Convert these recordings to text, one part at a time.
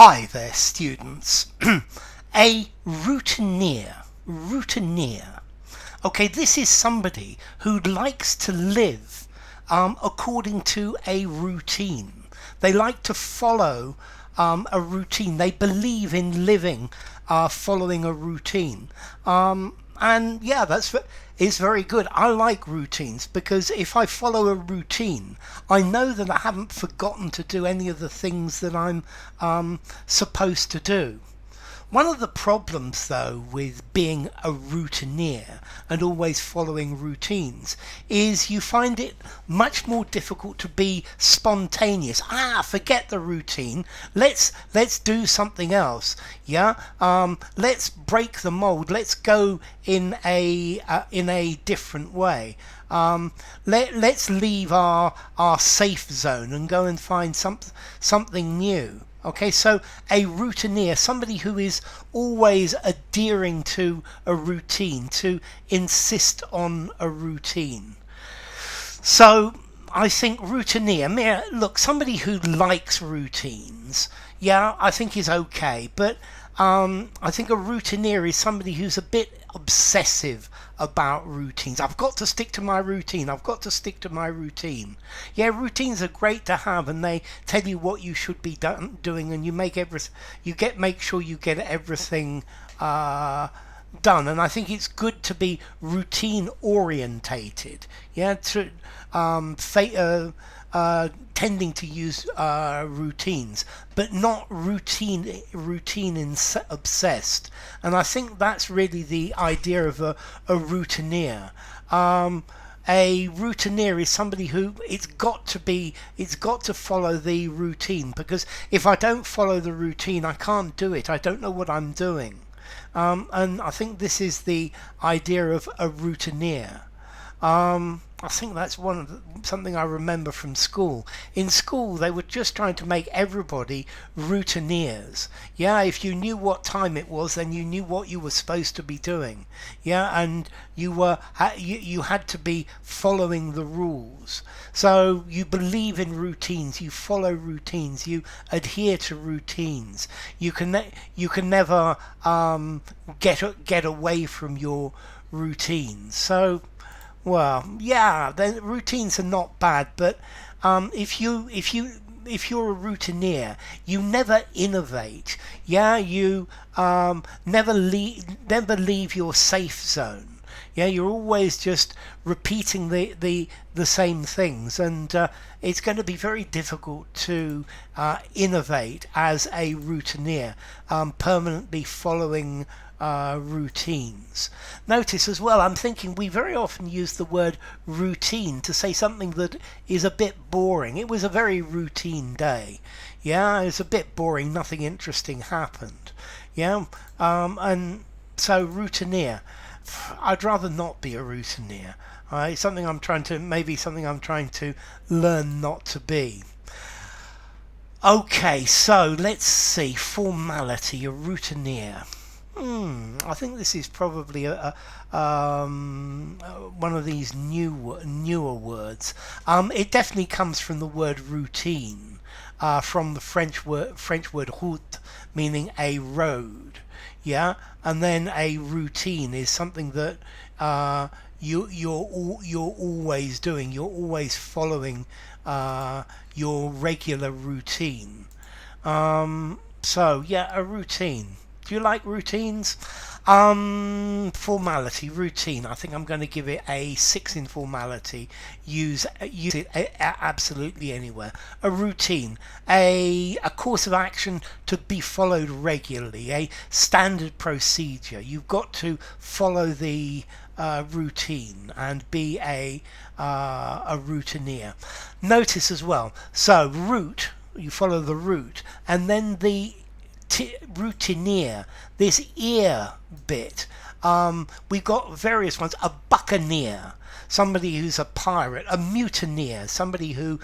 Hi there, students. A routinier. Routinier. Okay, this is somebody who likes to live according to a routine. They like to follow a routine. They believe in living following a routine. And yeah, it's very good. I like routines because if I follow a routine, I know that I haven't forgotten to do any of the things that I'm supposed to do. One of the problems, though, with being a routinier and always following routines is you find it much more difficult to be spontaneous. Forget the routine. Let's do something else. Yeah. Let's break the mold. Let's go in a different way. Let's leave our safe zone and go and find something new. Okay, so a routinier, somebody who is always adhering to a routine, to insist on a routine. So I think routinier, look, somebody who likes routines, yeah, I think is okay, but I think a routinier is somebody who's a bit obsessive about routines. I've got to stick to my routine. I've got to stick to my routine. Yeah, routines are great to have, and they tell you what you should be doing, and you make sure you get everything done. And I think it's good to be routine orientated. Yeah, tending to use routines, but not routine obsessed. And I think that's really the idea of a routinier. A routinier is somebody who it's got to follow the routine, because if I don't follow the routine, I can't do it. I don't know what I'm doing. And I think this is the idea of a routinier. I think that's something I remember from school. In school, they were just trying to make everybody routiniers. Yeah, if you knew what time it was, then you knew what you were supposed to be doing. Yeah, and you had to be following the rules. So you believe in routines, you follow routines, you adhere to routines. You can never get away from your routines. So. Well, yeah, the routines are not bad, but if you're a routinier, you never innovate. Yeah, you never leave your safe zone. Yeah, you're always just repeating the same things, and it's going to be very difficult to innovate as a routinier, permanently following routines. Notice as well, I'm thinking we very often use the word routine to say something that is a bit boring. It was a very routine day. Yeah, it was a bit boring, nothing interesting happened. Yeah, and so routinier. I'd rather not be a routinier. It's something I'm trying to learn not to be. Okay, so let's see. Formality, a routinier. I think this is probably one of these newer words. It definitely comes from the word routine, from the French word route, meaning a road. Yeah, and then a routine is something that you're always doing. You're always following your regular routine. So yeah, a routine. Do you like routines? Formality, routine. I think I'm going to give it a 6 in formality. Use it absolutely anywhere. A routine, a course of action to be followed regularly, a standard procedure. You've got to follow the routine and be a routinier. Notice as well. So route, you follow the route, and then the routinier, this ear bit, we've got various ones. A buccaneer, somebody who's a pirate. A mutineer, somebody who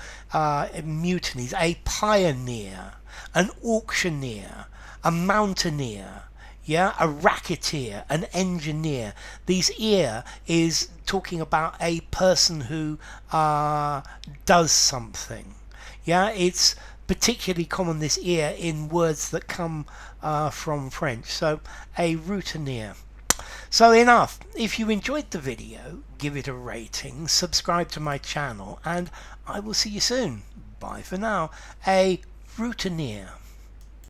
mutinies. A pioneer, an auctioneer, a mountaineer, yeah, a racketeer, an engineer. These ear is talking about a person who does something. Yeah, it's particularly common, this ear, in words that come from French. So a routinier. So enough. If you enjoyed the video, give it a rating, subscribe to my channel, and I will see you soon. Bye for now. A routinier.